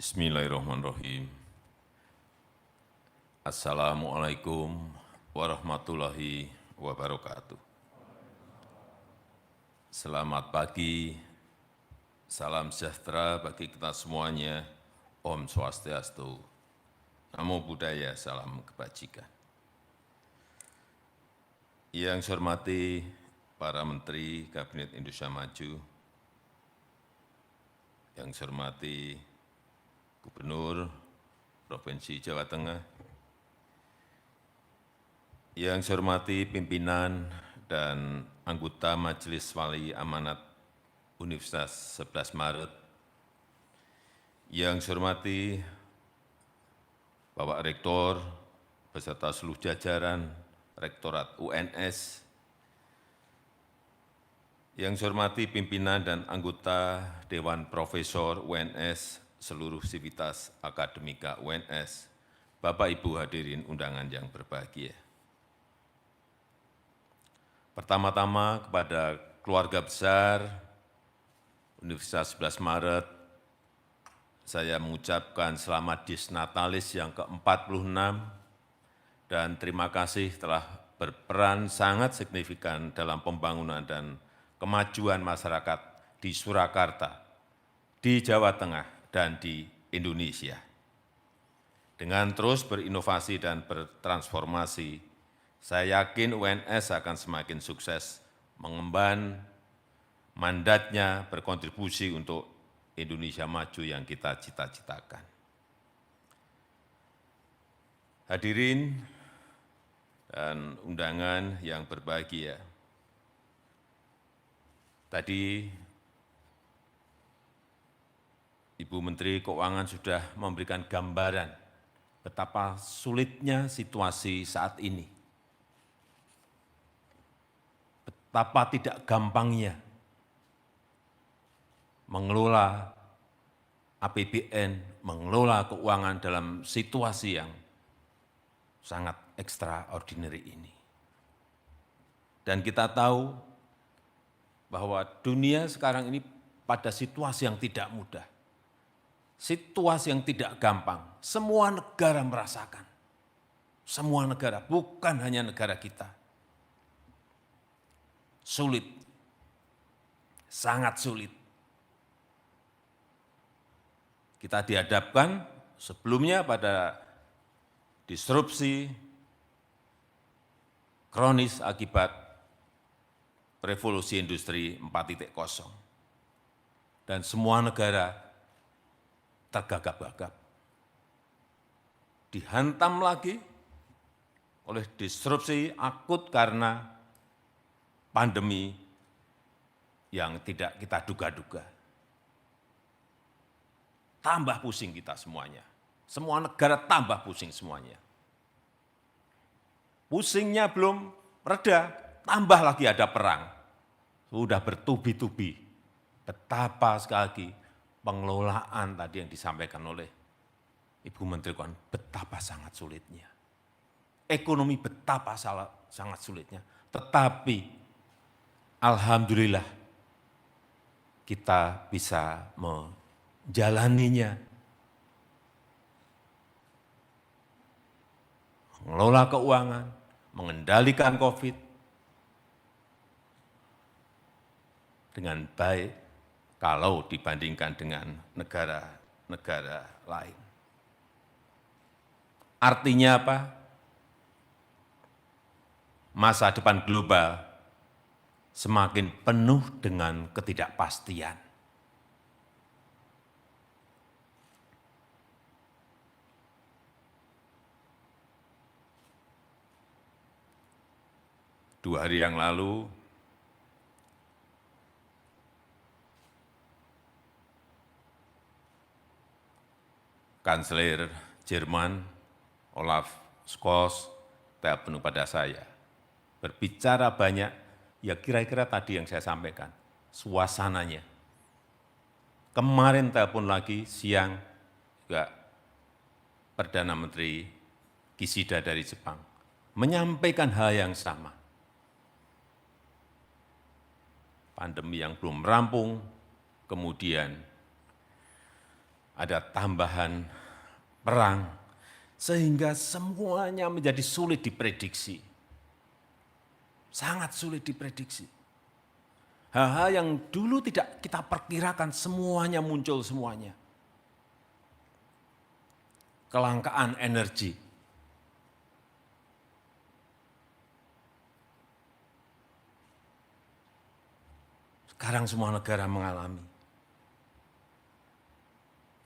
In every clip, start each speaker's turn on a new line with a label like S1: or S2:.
S1: Bismillahirrahmanirrahim. Assalamualaikum warahmatullahi wabarakatuh. Selamat pagi, salam sejahtera bagi kita semuanya. Om Swastiastu, Namo Buddhaya, salam kebajikan. Yang saya hormati para Menteri Kabinet Indonesia Maju, yang saya hormati Gubernur Provinsi Jawa Tengah, yang saya hormati pimpinan dan anggota Majelis Wali Amanat Universitas 11 Maret, yang saya hormati Bapak Rektor beserta seluruh jajaran Rektorat UNS, yang saya hormati pimpinan dan anggota Dewan Profesor UNS, seluruh sivitas akademika UNS, Bapak Ibu hadirin undangan yang berbahagia. Pertama-tama kepada keluarga besar Universitas 11 Maret, saya mengucapkan selamat Disnatalis yang ke-46 dan terima kasih telah berperan sangat signifikan dalam pembangunan dan kemajuan masyarakat di Surakarta, di Jawa Tengah, dan di Indonesia. Dengan terus berinovasi dan bertransformasi, saya yakin UNS akan semakin sukses mengemban mandatnya berkontribusi untuk Indonesia maju yang kita cita-citakan. Hadirin dan undangan yang berbahagia, tadi Ibu Menteri Keuangan sudah memberikan gambaran betapa sulitnya situasi saat ini, betapa tidak gampangnya mengelola APBN, mengelola keuangan dalam situasi yang sangat extraordinary ini. Dan kita tahu bahwa dunia sekarang ini pada situasi yang tidak mudah, situasi yang tidak gampang. Semua negara merasakan, semua negara, bukan hanya negara kita. Sulit, sangat sulit. Kita dihadapkan sebelumnya pada disrupsi kronis akibat revolusi industri 4.0. Dan semua negara tergagap-gagap. Dihantam lagi oleh disrupsi akut karena pandemi yang tidak kita duga-duga. Tambah pusing kita semuanya. Semua negara tambah pusing semuanya. Pusingnya belum reda, tambah lagi ada perang. Sudah bertubi-tubi. Betapa sekali lagi pengelolaan tadi yang disampaikan oleh Ibu Menteri Keuangan, betapa sangat sulitnya. Ekonomi betapa sangat sulitnya. Tetapi alhamdulillah kita bisa menjalaninya, mengelola keuangan, mengendalikan COVID dengan baik kalau dibandingkan dengan negara-negara lain. Artinya apa? Masa depan global semakin penuh dengan ketidakpastian. Dua hari yang lalu, Kanselir Jerman Olaf Scholz telepon pada saya, berbicara banyak, ya kira-kira tadi yang saya sampaikan, suasananya. Kemarin telepon lagi siang, juga Perdana Menteri Kishida dari Jepang, menyampaikan hal yang sama. Pandemi yang belum rampung, kemudian ada tambahan perang, sehingga semuanya menjadi sulit diprediksi. Sangat sulit diprediksi. Hal-hal yang dulu tidak kita perkirakan semuanya muncul semuanya. Kelangkaan energi. Sekarang semua negara mengalami.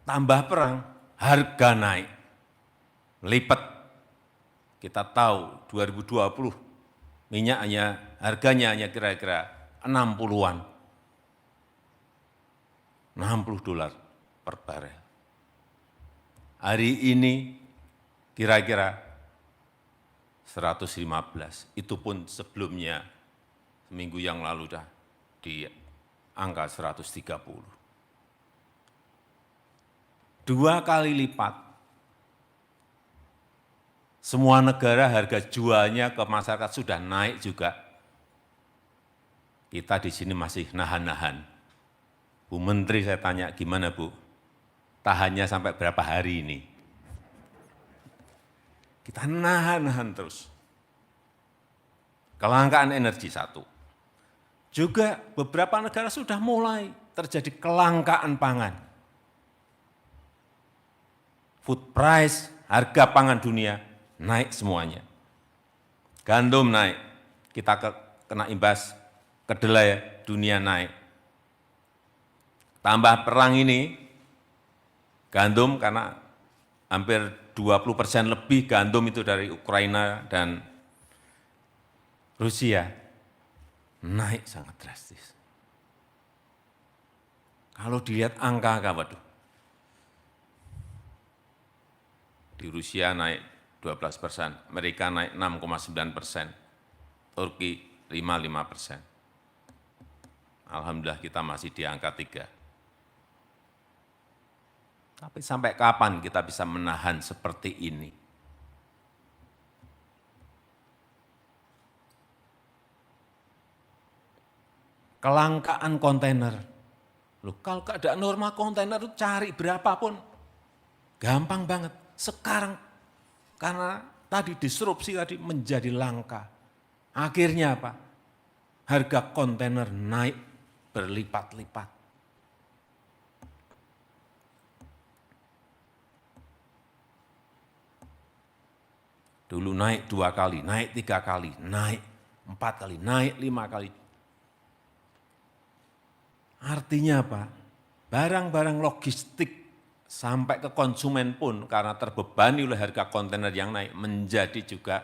S1: Tambah perang, harga naik. Lipat. Kita tahu 2020 minyak harganya hanya kira-kira 60-an. 60 dolar per barel. Hari ini kira-kira 115. Itu pun sebelumnya seminggu yang lalu dah di angka 130. 2 kali lipat. Semua negara harga jualnya ke masyarakat sudah naik juga. Kita di sini masih nahan-nahan. Bu Menteri saya tanya, gimana Bu? Tahannya sampai berapa hari ini? Kita nahan-nahan terus. Kelangkaan energi satu. Juga beberapa negara sudah mulai terjadi kelangkaan pangan. Food price, harga pangan dunia naik semuanya. Gandum naik, kita kena imbas, kedelai dunia naik. Tambah perang ini, gandum karena hampir 20% lebih gandum itu dari Ukraina dan Rusia, naik sangat drastis. Kalau dilihat angka-angka, waduh, di Rusia naik 12%, Amerika naik 6,9%, Turki 5,5%. Alhamdulillah kita masih di angka 3. Tapi sampai kapan kita bisa menahan seperti ini? Kelangkaan kontainer. Loh, kalau keadaan normal kontainer itu cari berapapun, gampang banget. Sekarang karena tadi disrupsi tadi menjadi langka. Akhirnya apa? Harga kontainer naik berlipat-lipat. Dulu naik 2 kali, naik 3 kali, naik 4 kali, naik 5 kali. Artinya apa? Barang-barang logistik sampai ke konsumen pun karena terbebani oleh harga kontainer yang naik menjadi juga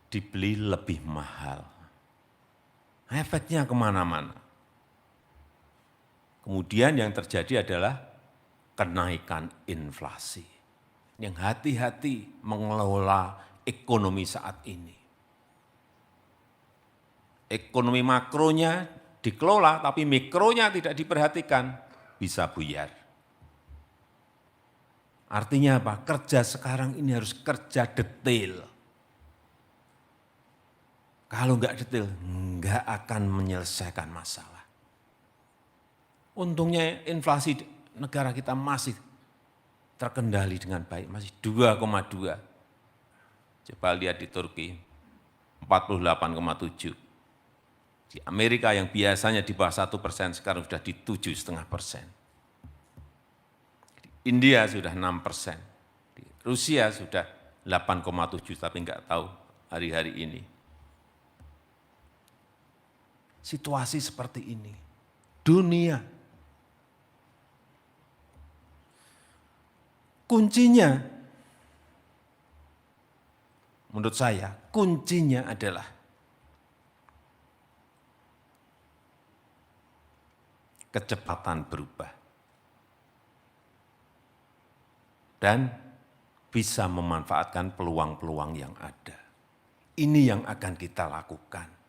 S1: dibeli lebih mahal. Efeknya kemana-mana. Kemudian yang terjadi adalah kenaikan inflasi. Yang hati-hati mengelola ekonomi saat ini. Ekonomi makronya dikelola, tapi mikronya tidak diperhatikan, bisa buyar. Artinya apa? Kerja sekarang ini harus kerja detail. Kalau enggak detail, enggak akan menyelesaikan masalah. Untungnya inflasi negara kita masih terkendali dengan baik, masih 2,2. Coba lihat di Turki, 48,7. Di Amerika yang biasanya di bawah 1%, sekarang sudah di 7,5%. Di India sudah 6%. Di Rusia sudah 8,7, tapi enggak tahu hari-hari ini. Situasi seperti ini, dunia. Kuncinya, menurut saya, kuncinya adalah kecepatan berubah. Dan bisa memanfaatkan peluang-peluang yang ada. Ini yang akan kita lakukan.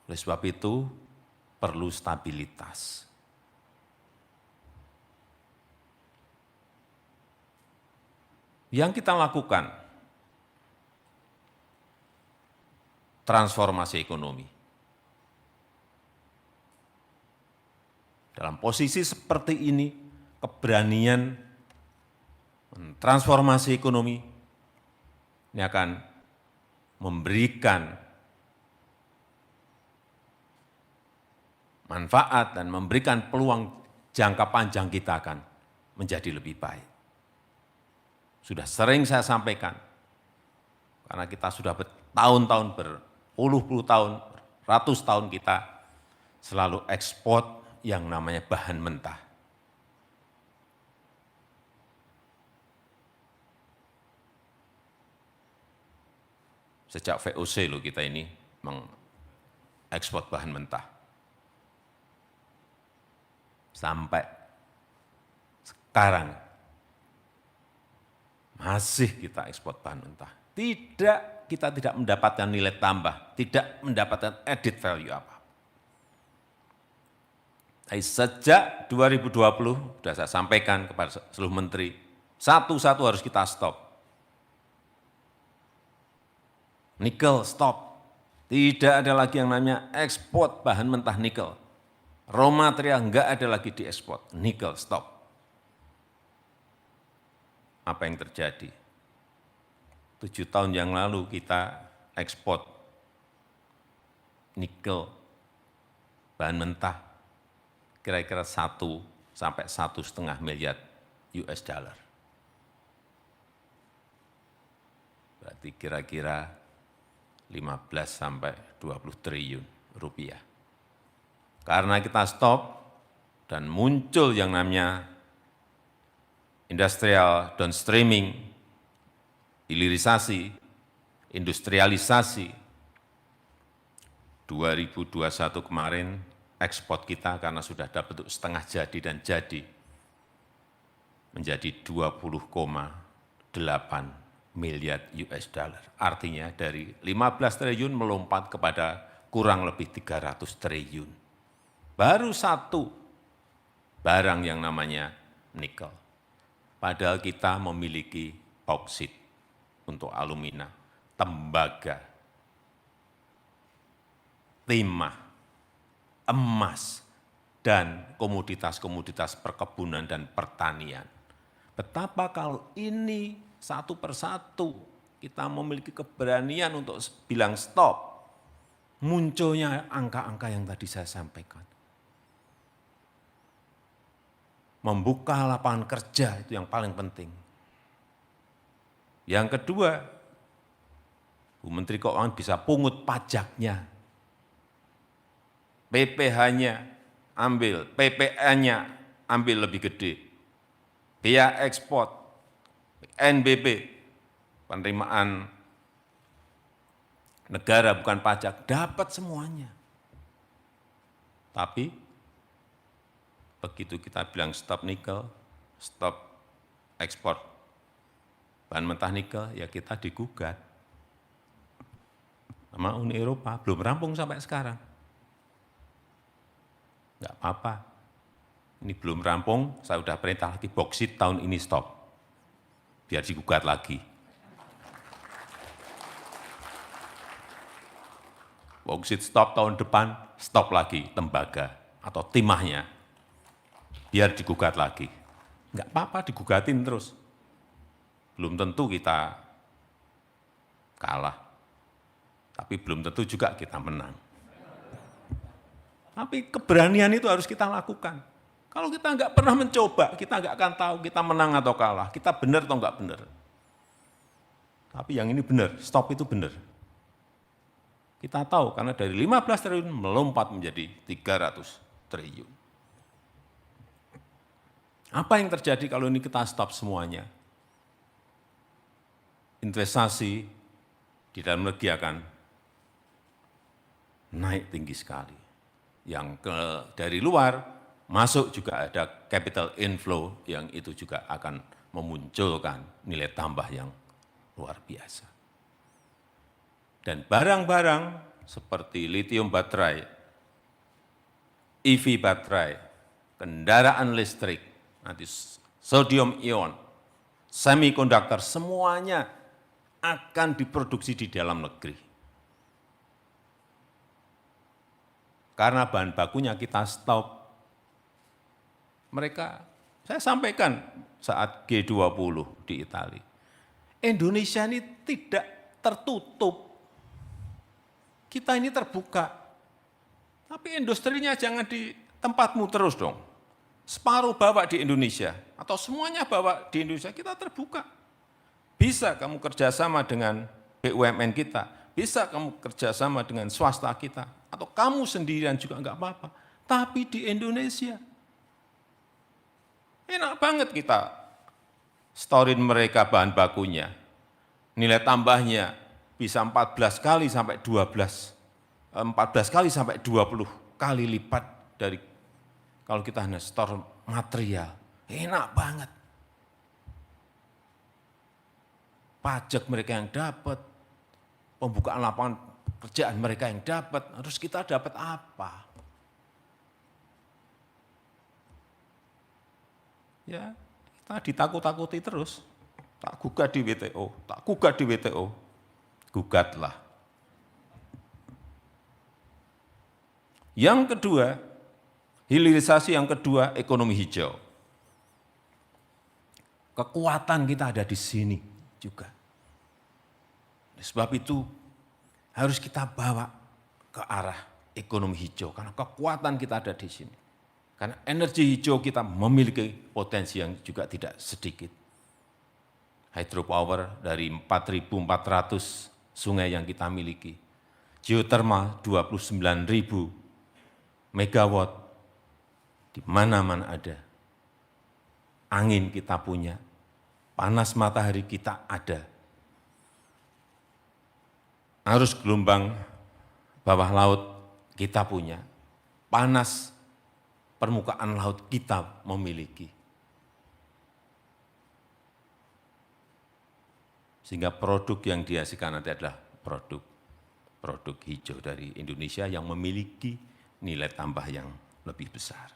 S1: Oleh sebab itu, perlu stabilitas. Yang kita lakukan, transformasi ekonomi. Dalam posisi seperti ini, keberanian transformasi ekonomi ini akan memberikan manfaat dan memberikan peluang jangka panjang kita akan menjadi lebih baik. Sudah sering saya sampaikan, karena kita sudah bertahun-tahun, berpuluh-puluh tahun, ratus tahun kita selalu ekspor yang namanya bahan mentah. Sejak VOC loh kita ini mengekspor bahan mentah. Sampai sekarang masih kita ekspor bahan mentah. Kita tidak mendapatkan nilai tambah, tidak mendapatkan added value apa. Tapi sejak 2020, sudah saya sampaikan kepada seluruh menteri, satu-satu harus kita stop. Nikel stop. Tidak ada lagi yang namanya ekspor bahan mentah nikel. Raw material enggak ada lagi diekspor. Nikel stop. Apa yang terjadi? 7 tahun yang lalu kita ekspor nikel bahan mentah kira-kira 1 sampai 1,5 miliar US dollar. Berarti kira-kira 15 sampai 20 triliun rupiah. Karena kita stop dan muncul yang namanya industrial downstreaming, hilirisasi, industrialisasi. 2021 kemarin ekspor kita karena sudah dapat setengah jadi dan jadi menjadi 20,8 miliar US dollar. Artinya dari 15 triliun melompat kepada kurang lebih 300 triliun. Baru satu barang yang namanya nikel. Padahal kita memiliki bauksit untuk alumina, tembaga, timah, emas, dan komoditas-komoditas perkebunan dan pertanian. Betapa kalau ini satu persatu kita memiliki keberanian untuk bilang stop, munculnya angka-angka yang tadi saya sampaikan. Membuka lapangan kerja itu yang paling penting. Yang kedua, Bu Menteri Keuangan bisa pungut pajaknya. PPh-nya ambil, PPN-nya ambil lebih gede. Biaya ekspor, NBP, penerimaan negara bukan pajak, dapat semuanya. Tapi begitu kita bilang stop nikel, stop ekspor bahan mentah nikel, ya kita digugat sama Uni Eropa, belum rampung sampai sekarang. Enggak apa-apa, ini belum rampung, saya sudah perintah lagi boksit tahun ini stop, biar digugat lagi. Boksit stop tahun depan, stop lagi tembaga atau timahnya, biar digugat lagi. Enggak apa-apa, digugatin terus. Belum tentu kita kalah, tapi belum tentu juga kita menang. Tapi keberanian itu harus kita lakukan. Kalau kita enggak pernah mencoba, kita enggak akan tahu kita menang atau kalah, kita benar atau enggak benar. Tapi yang ini benar, stop itu benar. Kita tahu karena dari 15 triliun melompat menjadi 300 triliun. Apa yang terjadi kalau ini kita stop semuanya? Investasi di dalam negeri akan naik tinggi sekali. Yang dari luar masuk juga ada capital inflow yang itu juga akan memunculkan nilai tambah yang luar biasa. Dan barang-barang seperti lithium baterai, EV baterai, kendaraan listrik, nanti sodium ion, semikonduktor, semuanya akan diproduksi di dalam negeri. karena bahan bakunya kita stop. Mereka, saya sampaikan saat G20 di Italia, Indonesia ini tidak tertutup, kita ini terbuka. Tapi industrinya jangan di tempatmu terus dong. Separuh bawa di Indonesia, atau semuanya bawa di Indonesia, kita terbuka. Bisa kamu kerjasama dengan BUMN kita, bisa kamu kerjasama dengan swasta kita, atau kamu sendirian juga enggak apa-apa. Tapi di Indonesia, enak banget kita storin mereka bahan bakunya. Nilai tambahnya bisa 14 kali sampai 20 kali lipat dari kalau kita hanya store material. Enak banget. Pajak mereka yang dapat, pembukaan lapangan pekerjaan mereka yang dapat, harus kita dapat apa? Ya, kita ditakut-takuti terus. Tak gugat di WTO, tak gugat di WTO. Gugatlah. Yang kedua, hilirisasi yang kedua, ekonomi hijau. Kekuatan kita ada di sini juga. Sebab itu harus kita bawa ke arah ekonomi hijau, karena kekuatan kita ada di sini. Karena energi hijau kita memiliki potensi yang juga tidak sedikit. Hydropower dari 4.400 sungai yang kita miliki. Geothermal 29.000 megawatt, di mana-mana ada. Angin kita punya, panas matahari kita ada. Arus gelombang bawah laut kita punya, panas permukaan laut kita memiliki. Sehingga produk yang dihasilkan nanti adalah produk hijau dari Indonesia yang memiliki nilai tambah yang lebih besar.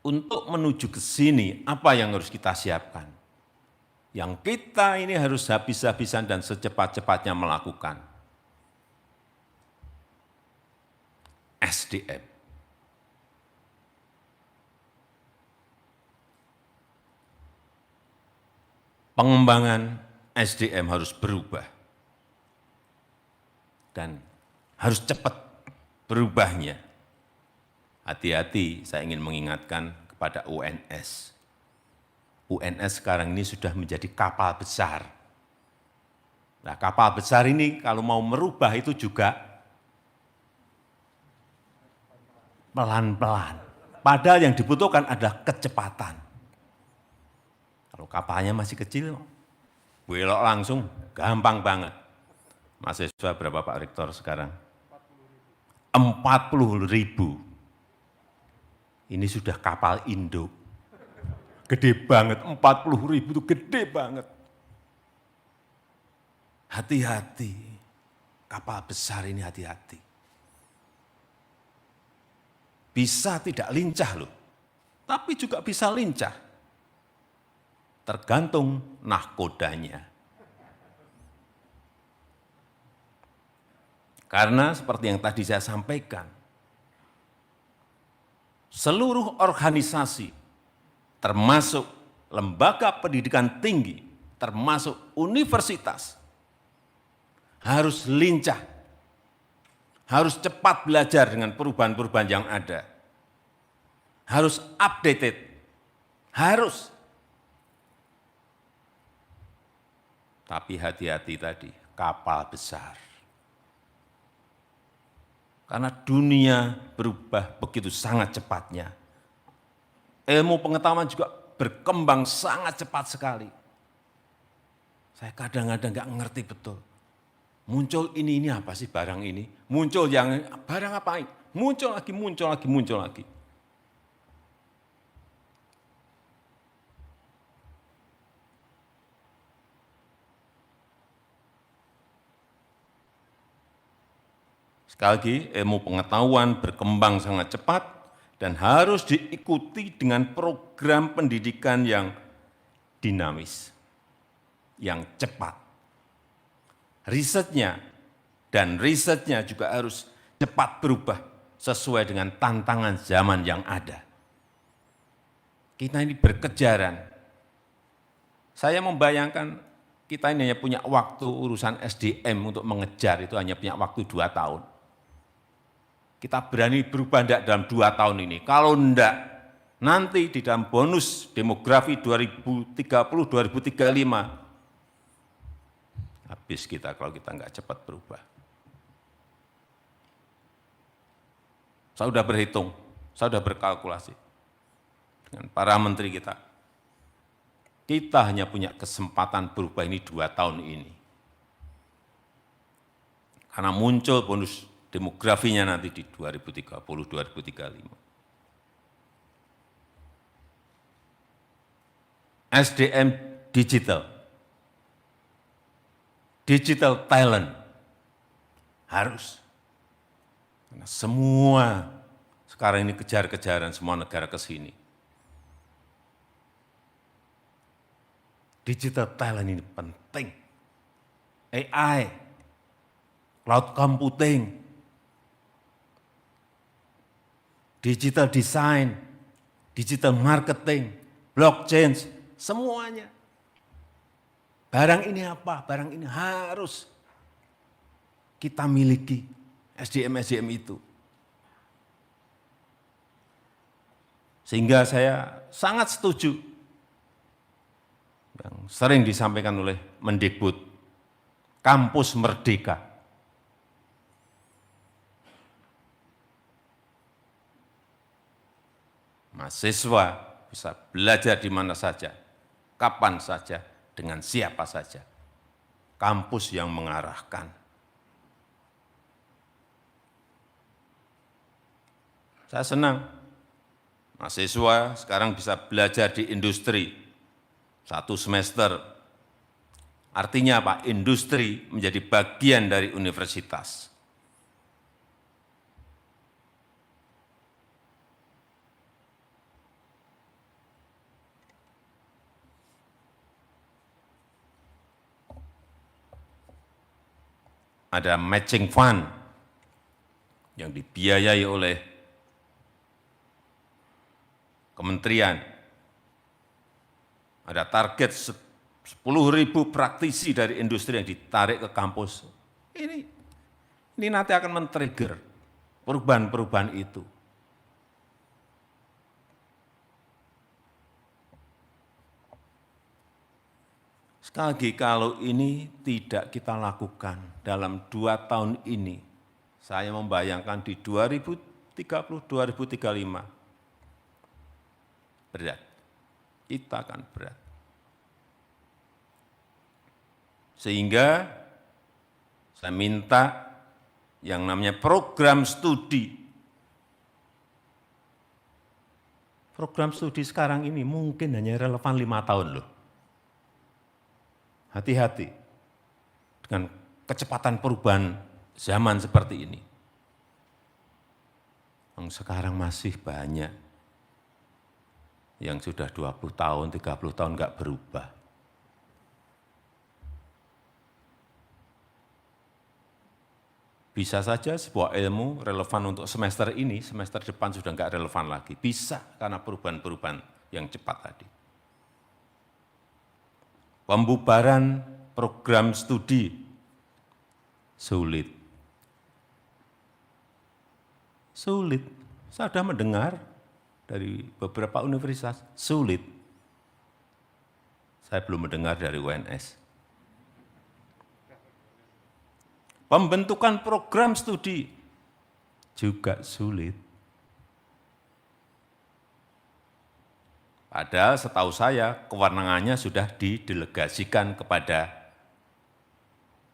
S1: Untuk menuju ke sini, apa yang harus kita siapkan? Yang kita ini harus habis-habisan dan secepat-cepatnya melakukan. SDM. Pengembangan SDM harus berubah. Dan harus cepat berubahnya. Hati-hati, saya ingin mengingatkan kepada UNS. UNS sekarang ini sudah menjadi kapal besar. Nah, kapal besar ini kalau mau merubah itu juga pelan-pelan. Padahal yang dibutuhkan adalah kecepatan. Kalau kapalnya masih kecil, belok langsung, gampang banget. Mahasiswa berapa Pak Rektor sekarang? 40.000. Ini sudah kapal induk. Gede banget, 40.000 itu gede banget. Hati-hati, kapal besar ini hati-hati. Bisa tidak lincah loh, tapi juga bisa lincah. Tergantung nahkodanya. Karena seperti yang tadi saya sampaikan, seluruh organisasi, termasuk lembaga pendidikan tinggi, termasuk universitas, harus lincah, harus cepat belajar dengan perubahan-perubahan yang ada, harus updated, harus. Tapi hati-hati tadi, kapal besar. Karena dunia berubah begitu sangat cepatnya. Ilmu pengetahuan juga berkembang sangat cepat sekali. Saya kadang-kadang nggak ngerti betul. Muncul ini apa sih barang ini? Muncul yang barang apa? Muncul lagi, muncul lagi, muncul lagi. Sekali lagi, ilmu pengetahuan berkembang sangat cepat dan harus diikuti dengan program pendidikan yang dinamis, yang cepat. Risetnya juga harus cepat berubah sesuai dengan tantangan zaman yang ada. Kita ini berkejaran. Saya membayangkan kita ini hanya punya waktu urusan SDM untuk mengejar, itu hanya punya waktu 2 tahun. Kita berani berubah enggak dalam 2 tahun ini? Kalau enggak, nanti di dalam bonus demografi 2030-2035, habis kita kalau kita enggak cepat berubah. Saya sudah berhitung, saya sudah berkalkulasi dengan para menteri kita. Kita hanya punya kesempatan berubah ini 2 tahun ini. Karena muncul bonus demografinya nanti di 2030-2035. SDM digital, digital talent harus. Karena semua sekarang ini kejar-kejaran semua negara ke sini. Digital talent ini penting. AI, cloud computing, digital design, digital marketing, blockchain, semuanya. Barang ini apa? Barang ini harus kita miliki, SDM-SDM itu. Sehingga saya sangat setuju yang sering disampaikan oleh Mendikbud, kampus merdeka. Mahasiswa bisa belajar di mana saja, kapan saja, dengan siapa saja. Kampus yang mengarahkan. Saya senang, mahasiswa sekarang bisa belajar di industri. 1 semester, artinya apa? Industri menjadi bagian dari universitas. Ada matching fund yang dibiayai oleh kementerian. Ada target 10.000 praktisi dari industri yang ditarik ke kampus. Ini nanti akan men-trigger perubahan-perubahan itu. Sekali lagi, kalau ini tidak kita lakukan dalam 2 tahun ini, saya membayangkan di 2030-2035, berat. Kita akan berat. Sehingga saya minta yang namanya program studi. Program studi sekarang ini mungkin hanya relevan 5 tahun loh. Hati-hati dengan kecepatan perubahan zaman seperti ini. Yang sekarang masih banyak yang sudah 20 tahun, 30 tahun enggak berubah. Bisa saja sebuah ilmu relevan untuk semester ini, semester depan sudah enggak relevan lagi. Bisa karena perubahan-perubahan yang cepat tadi. Pembubaran program studi sulit. Sulit. Saya sudah mendengar dari beberapa universitas, sulit. Saya belum mendengar dari UNS. Pembentukan program studi juga sulit. Padahal setahu saya kewenangannya sudah didelegasikan kepada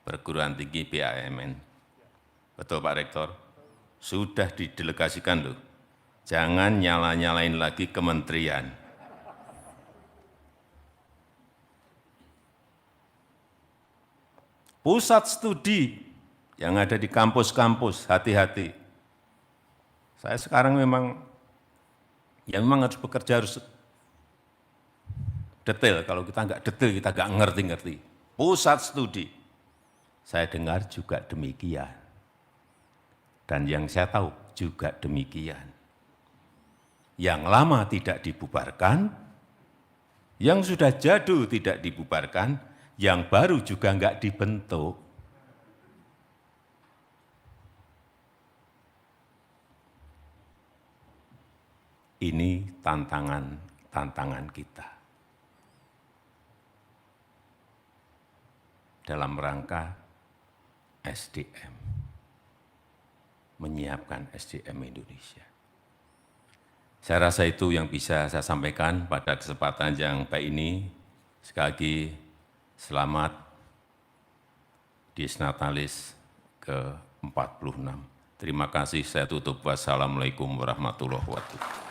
S1: perguruan tinggi BUMN. Betul Pak Rektor? Sudah didelegasikan loh. Jangan nyala-nyalain lagi kementerian. Pusat studi yang ada di kampus-kampus, hati-hati. Saya sekarang memang harus bekerja harus detail. Kalau kita nggak detail, kita nggak ngerti-ngerti. Pusat studi, saya dengar juga demikian. Dan yang saya tahu juga demikian. Yang lama tidak dibubarkan, yang sudah jadul tidak dibubarkan, yang baru juga enggak dibentuk. Ini tantangan kita dalam rangka SDM, menyiapkan SDM Indonesia. Saya rasa itu yang bisa saya sampaikan pada kesempatan yang baik ini. Sekali lagi, selamat Dies Natalis ke-46. Terima kasih, saya tutup. Wassalamu'alaikum warahmatullahi wabarakatuh.